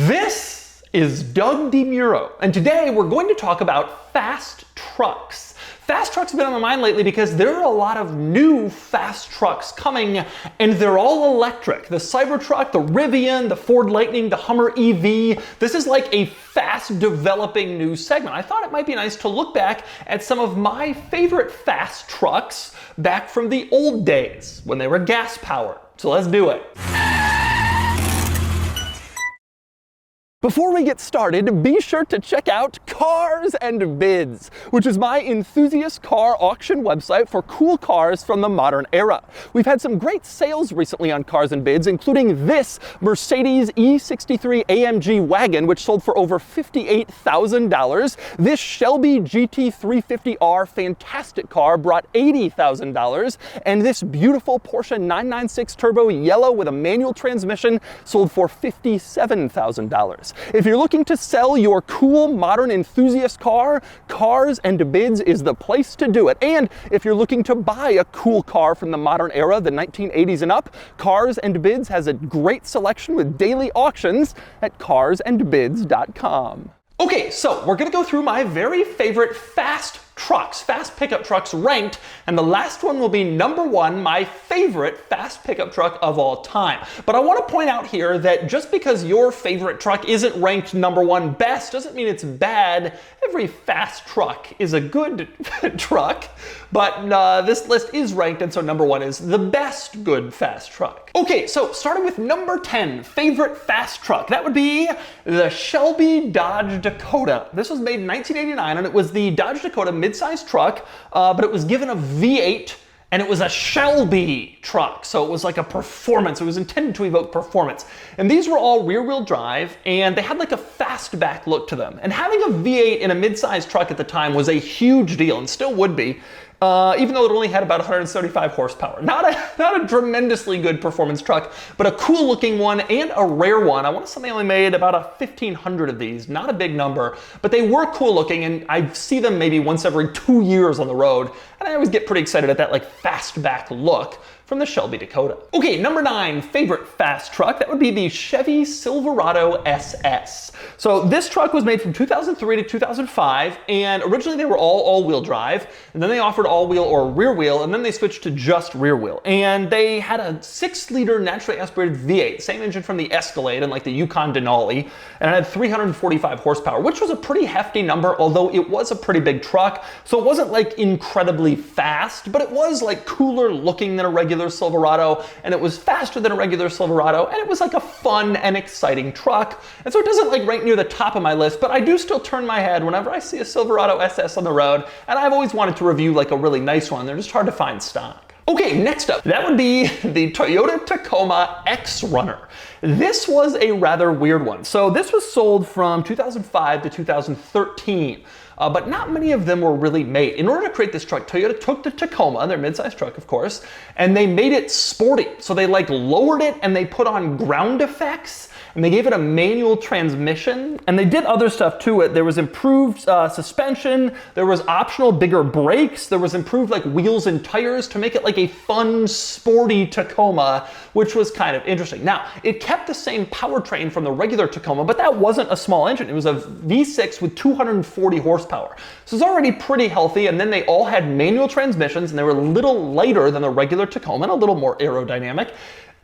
This is Doug DeMuro, and today we're going to talk about fast trucks. Fast trucks have been on my mind lately because there are a lot of new fast trucks coming, and they're all electric. The Cybertruck, the Rivian, the Ford Lightning, the Hummer EV. This is like a fast developing new segment. I thought it might be nice to look back at some of my favorite fast trucks back from the old days when they were gas powered. So let's do it. Before we get started, be sure to check out Cars and Bids, which is my enthusiast car auction website for cool cars from the modern era. We've had some great sales recently on Cars and Bids, including this Mercedes E63 AMG wagon, which sold for over $58,000. This Shelby GT350R fantastic car brought $80,000. And this beautiful Porsche 996 Turbo yellow with a manual transmission sold for $57,000. If you're looking to sell your cool, modern enthusiast car, Cars and Bids is the place to do it. And if you're looking to buy a cool car from the modern era, the 1980s and up, Cars and Bids has a great selection with daily auctions at carsandbids.com. Okay, so we're gonna go through my very favorite fast pickup trucks ranked, and the last one will be number one, my favorite fast pickup truck of all time. But I want to point out here that just because your favorite truck isn't ranked number one best doesn't mean it's bad. Every fast truck is a good truck, but this list is ranked, and so number one is the best good fast truck. Okay, so starting with number 10, favorite fast truck. That would be the Shelby Dodge Dakota. This was made in 1989, and it was the Dodge Dakota mid-sized truck, but it was given a V8, and it was a Shelby truck, so it was like a performance. It was intended to evoke performance. And these were all rear-wheel drive, and they had like a fastback look to them. And having a V8 in a mid-sized truck at the time was a huge deal, and still would be. Even though it only had about 175 horsepower. Not a tremendously good performance truck, but a cool looking one and a rare one. I want to say they only made about 1,500 of these, not a big number, but they were cool looking, and I see them maybe once every 2 years on the road, and I always get pretty excited at that like fastback look from the Shelby Dakota. Okay, number 9, favorite fast truck, that would be the Chevy Silverado SS. So this truck was made from 2003 to 2005, and originally they were all-wheel drive, and then they offered all-wheel or rear wheel, and then they switched to just rear wheel. And they had a 6-liter naturally aspirated V8, same engine from the Escalade and like the Yukon Denali, and it had 345 horsepower, which was a pretty hefty number, although it was a pretty big truck, so it wasn't like incredibly fast, but it was like cooler looking than a regular Silverado, and it was faster than a regular Silverado, and it was like a fun and exciting truck. And so it doesn't like rank near the top of my list, but I do still turn my head whenever I see a Silverado SS on the road, and I've always wanted to review like a really nice one. They're just hard to find stock. Okay, next up, that would be the Toyota Tacoma X-Runner. This was a rather weird one. So this was sold from 2005 to 2013. But not many of them were really made. In order to create this truck, Toyota took the Tacoma, their midsize truck of course, and they made it sporty. So they like lowered it and they put on ground effects, and they gave it a manual transmission, and they did other stuff to it. There was improved suspension, there was optional bigger brakes, there was improved like wheels and tires to make it like a fun, sporty Tacoma, which was kind of interesting. Now, it kept the same powertrain from the regular Tacoma, but that wasn't a small engine. It was a V6 with 240 horsepower. So it's already pretty healthy, and then they all had manual transmissions, and they were a little lighter than the regular Tacoma and a little more aerodynamic.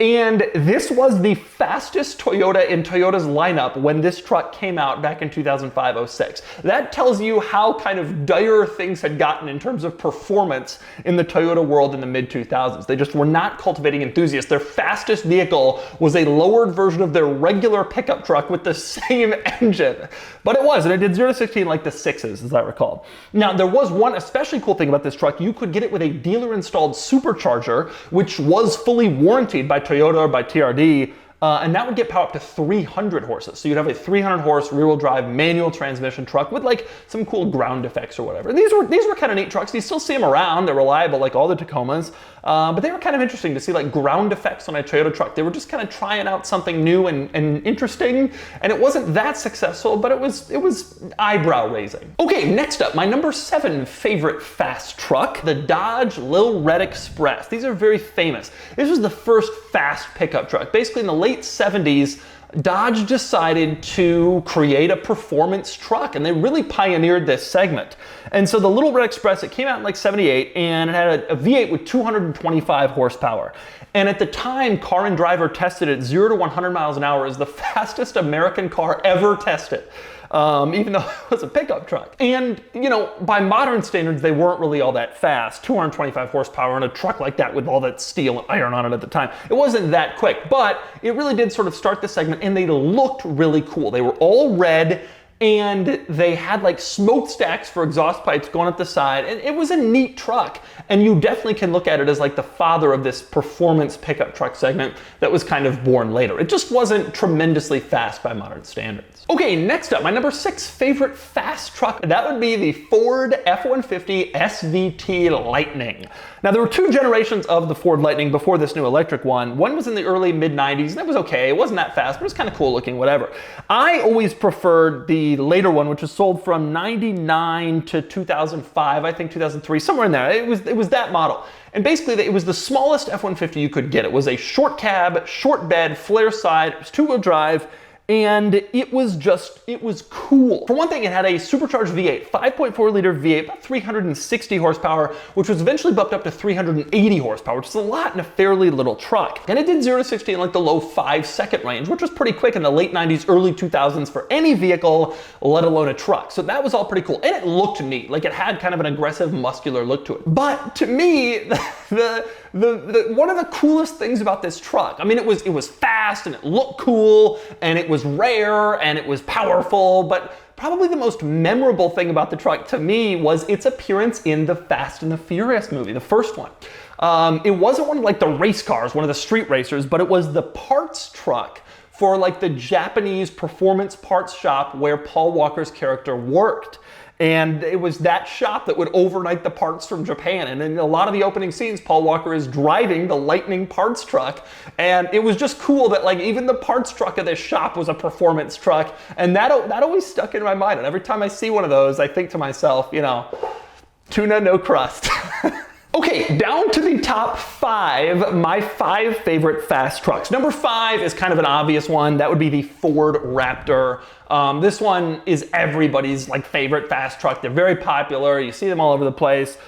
And this was the fastest Toyota in Toyota's lineup when this truck came out back in 2005-06. That tells you how kind of dire things had gotten in terms of performance in the Toyota world in the mid-2000s. They just were not cultivating enthusiasts. Their fastest vehicle was a lowered version of their regular pickup truck with the same engine. But it was, and it did 0 to 60 in like the 6s, as I recall. Now, there was one especially cool thing about this truck. You could get it with a dealer-installed supercharger, which was fully warranted by Toyota or by TRD, and that would get power up to 300 horses. So you'd have a 300 horse rear wheel drive manual transmission truck with like some cool ground effects or whatever. And these were kind of neat trucks. You still see them around. They're reliable like all the Tacomas, but they were kind of interesting to see like ground effects on a Toyota truck. They were just kind of trying out something new and interesting, and it wasn't that successful, but it was eyebrow raising. Okay, next up, my number 7 favorite fast truck, the Dodge Lil Red Express. These are very famous. This was the first fast pickup truck. Basically in the late 70s, Dodge decided to create a performance truck, and they really pioneered this segment. And so the Little Red Express, it came out in like 78, and it had a V8 with 225 horsepower. And at the time, Car and Driver tested it 0 to 100 miles an hour as the fastest American car ever tested. Even though it was a pickup truck. And, you know, by modern standards, they weren't really all that fast. 225 horsepower in a truck like that with all that steel and iron on it at the time. It wasn't that quick, but it really did sort of start the segment, and they looked really cool. They were all red, and they had like smokestacks for exhaust pipes going up the side, and it was a neat truck. And you definitely can look at it as like the father of this performance pickup truck segment that was kind of born later. It just wasn't tremendously fast by modern standards. Okay, next up, my number 6 favorite fast truck, that would be the Ford F-150 SVT Lightning. Now, there were 2 generations of the Ford Lightning before this new electric one. One was in the early mid-90s, and it was okay. It wasn't that fast, but it was kind of cool looking, whatever. I always preferred the later one, which was sold from 99 to 2005, I think 2003, somewhere in there. It was that model. And basically, it was the smallest F-150 you could get. It was a short cab, short bed, flare side, it was 2-wheel drive, and it was cool. For one thing, it had a supercharged V8, 5.4 liter V8, about 360 horsepower, which was eventually bumped up to 380 horsepower, which is a lot in a fairly little truck. And it did 0 to 60 in like the low 5-second range, which was pretty quick in the late 90s, early 2000s for any vehicle, let alone a truck. So that was all pretty cool. And it looked neat, like it had kind of an aggressive, muscular look to it. But to me, one of the coolest things about this truck, I mean, it was fast and it looked cool and it was rare and it was powerful, but probably the most memorable thing about the truck to me was its appearance in the Fast and the Furious movie, the first one. It wasn't one of like the race cars, one of the street racers, but it was the parts truck for like the Japanese performance parts shop where Paul Walker's character worked. And it was that shop that would overnight the parts from Japan. And in a lot of the opening scenes, Paul Walker is driving the Lightning parts truck. And it was just cool that like even the parts truck of this shop was a performance truck. And that always stuck in my mind. And every time I see one of those, I think to myself, you know, tuna, no crust. Okay, down to the top 5, my 5 favorite fast trucks. Number 5 is kind of an obvious one. That would be the Ford Raptor. This one is everybody's like favorite fast truck. They're very popular. You see them all over the place.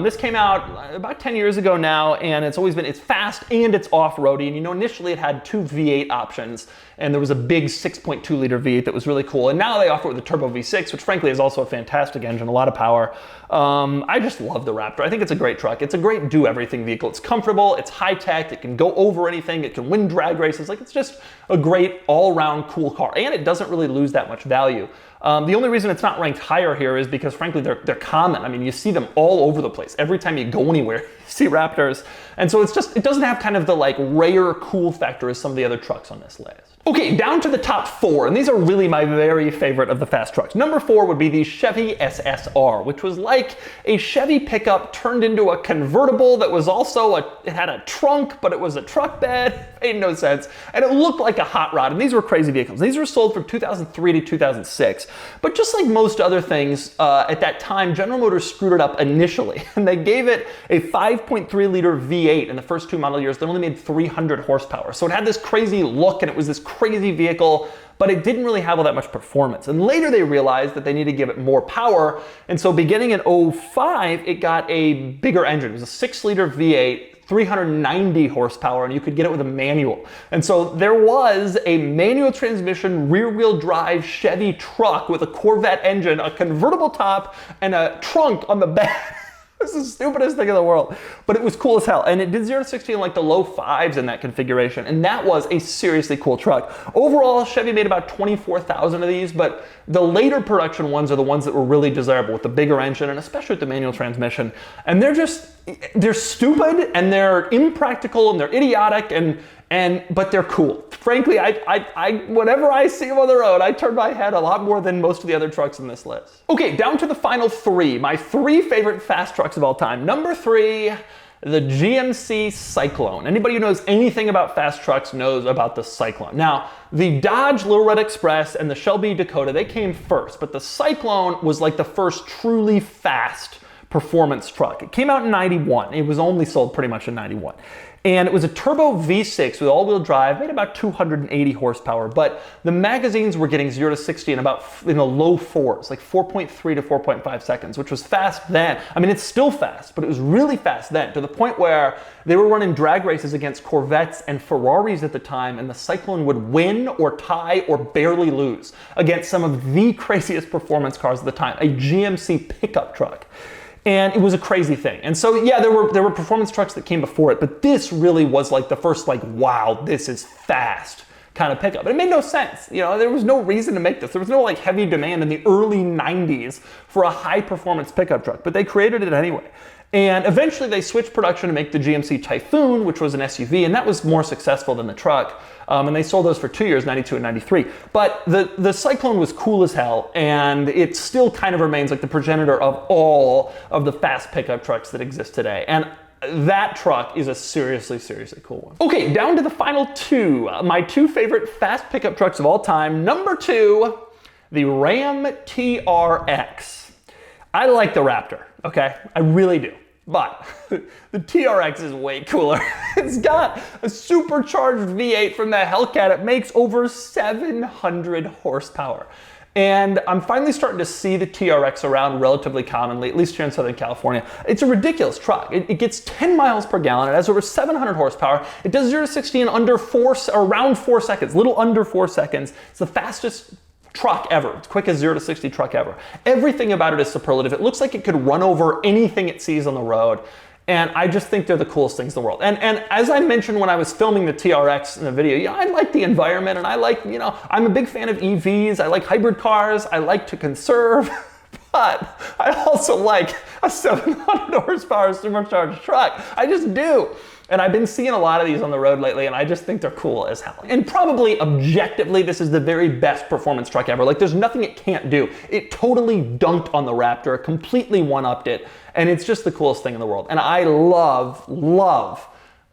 This came out about 10 years ago now, and it's fast and it's off-roady. And you know, initially it had 2 V8 options, and there was a big 6.2 liter V8 that was really cool. And now they offer it with a turbo V6, which frankly is also a fantastic engine, a lot of power. I just love the Raptor. I think it's a great truck. It's a great do-everything vehicle. It's comfortable, it's high-tech, it can go over anything, it can win drag races. Like, it's just a great all-around cool car, and it doesn't really lose that much value. The only reason it's not ranked higher here is because, frankly, they're common. I mean, you see them all over the place. Every time you go anywhere, you see Raptors. And so it doesn't have kind of the like rare cool factor as some of the other trucks on this list. Okay, down to the top 4, and these are really my very favorite of the fast trucks. Number 4 would be the Chevy SSR, which was like a Chevy pickup turned into a convertible that was also it had a trunk, but it was a truck bed. Made no sense. And it looked like a hot rod, and these were crazy vehicles. These were sold from 2003 to 2006. But just like most other things, at that time, General Motors screwed it up initially, and they gave it a 5.3 liter V8 in the first 2 model years that only made 300 horsepower. So it had this crazy look, and it was this crazy vehicle, but it didn't really have all that much performance. And later they realized that they needed to give it more power, and so beginning in 2005, it got a bigger engine. It was a 6 liter V8, 390 horsepower, and you could get it with a manual. And so there was a manual transmission, rear-wheel drive Chevy truck with a Corvette engine, a convertible top, and a trunk on the back. This is the stupidest thing in the world, but it was cool as hell. And it did 0 to 60 in like the low 5s in that configuration, and that was a seriously cool truck. Overall, Chevy made about 24,000 of these, but the later production ones are the ones that were really desirable with the bigger engine, and especially with the manual transmission. And they're stupid, and they're impractical, and they're idiotic, but they're cool. Frankly, whenever I see them on the road, I turn my head a lot more than most of the other trucks in this list. Okay, down to the final 3, my 3 favorite fast trucks of all time. Number 3, the GMC Cyclone. Anybody who knows anything about fast trucks knows about the Cyclone. Now, the Dodge Little Red Express and the Shelby Dakota, they came first, but the Cyclone was like the first truly fast performance truck. It came out in 91. It was only sold pretty much in 91. And it was a turbo V6 with all-wheel drive, made about 280 horsepower, but the magazines were getting 0 to 60 in the low fours, like 4.3 to 4.5 seconds, which was fast then. I mean, it's still fast, but it was really fast then, to the point where they were running drag races against Corvettes and Ferraris at the time, and the Cyclone would win or tie or barely lose against some of the craziest performance cars at the time, a GMC pickup truck. And it was a crazy thing. And so, yeah, there were performance trucks that came before it, but this really was like the first, like, wow, this is fast kind of pickup. It made no sense. You know, there was no reason to make this. There was no like heavy demand in the early 90s for a high performance pickup truck, but they created it anyway. And eventually they switched production to make the GMC Typhoon, which was an SUV, and that was more successful than the truck. And they sold those for 2 years, 92 and 93. But the Cyclone was cool as hell, and it still kind of remains like the progenitor of all of the fast pickup trucks that exist today. And that truck is a seriously, seriously cool one. Okay, down to the final two. My two favorite fast pickup trucks of all time. Number 2, the Ram TRX. I like the Raptor, okay? I really do. But the TRX is way cooler. It's got a supercharged V8 from the Hellcat. It makes over 700 horsepower. And I'm finally starting to see the TRX around relatively commonly, at least here in Southern California. It's a ridiculous truck. It gets 10 miles per gallon. It has over 700 horsepower. It does 0 to 60 in around 4 seconds, little under 4 seconds. It's the fastest truck ever. It's quick as 0 to 60 truck ever. Everything about it is superlative. It looks like it could run over anything it sees on the road. And I just think they're the coolest things in the world. And as I mentioned when I was filming the TRX in the video, you know, I like the environment, and I like, you know, I'm a big fan of EVs. I like hybrid cars. I like to conserve. But I also like a 700 horsepower supercharged truck. I just do. And I've been seeing a lot of these on the road lately, and I just think they're cool as hell. And probably objectively, this is the very best performance truck ever. Like, there's nothing it can't do. It totally dunked on the Raptor, completely one-upped it, and it's just the coolest thing in the world. And I love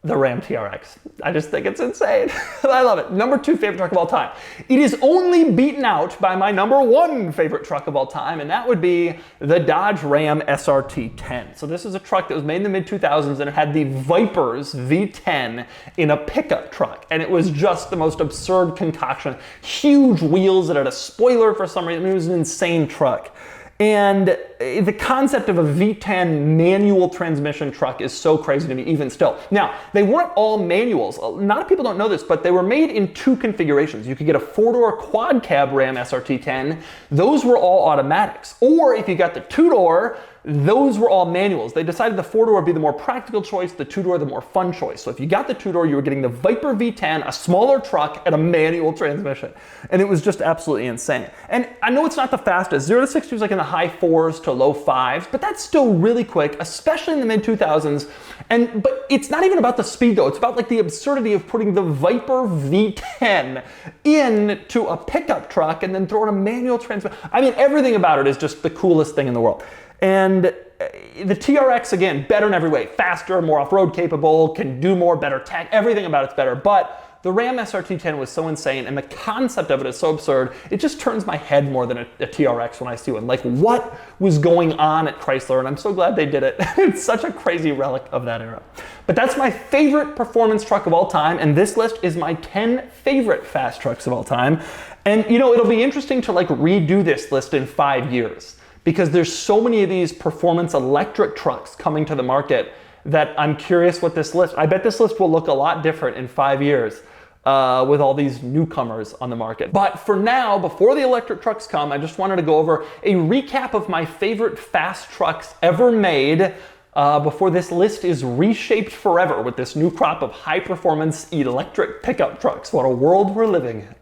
the Ram TRX. I just think it's insane. I love it. Number 2 favorite truck of all time. It is only beaten out by my number 1 favorite truck of all time, and that would be the Dodge Ram SRT10. So this is a truck that was made in the mid-2000s, and it had the Viper's V10 in a pickup truck. And it was just the most absurd concoction. Huge wheels. It had a spoiler for some reason. It was an insane truck. And the concept of a V10 manual transmission truck is so crazy to me, even still. Now, they weren't all manuals. A lot of people don't know this, but they were made in 2 configurations. You could get a 4-door quad cab Ram SRT10. Those were all automatics. Or if you got the 2-door, those were all manuals. They decided the 4-door would be the more practical choice, the 2-door the more fun choice. So if you got the 2-door, you were getting the Viper V10, a smaller truck, and a manual transmission. And it was just absolutely insane. And I know it's not the fastest. 0 to 60 was like in the high 4s to low 5s, but that's still really quick, especially in the mid-2000s. But it's not even about the speed, though. It's about like the absurdity of putting the Viper V10 into a pickup truck and then throwing a manual transmission. I mean, everything about it is just the coolest thing in the world. And the TRX, again, better in every way. Faster, more off-road capable, can do more, better tech. Everything about it's better. But the Ram SRT10 was so insane, and the concept of it is so absurd, it just turns my head more than a TRX when I see one. Like, what was going on at Chrysler? And I'm so glad they did it. It's such a crazy relic of that era. But that's my favorite performance truck of all time, and this list is my 10 favorite fast trucks of all time. And, you know, it'll be interesting to, like, redo this list in 5 years. Because there's so many of these performance electric trucks coming to the market that I'm curious what this list, I bet this list will look a lot different in 5 years with all these newcomers on the market. But for now, before the electric trucks come, I just wanted to go over a recap of my favorite fast trucks ever made before this list is reshaped forever with this new crop of high performance electric pickup trucks. What a world we're living in.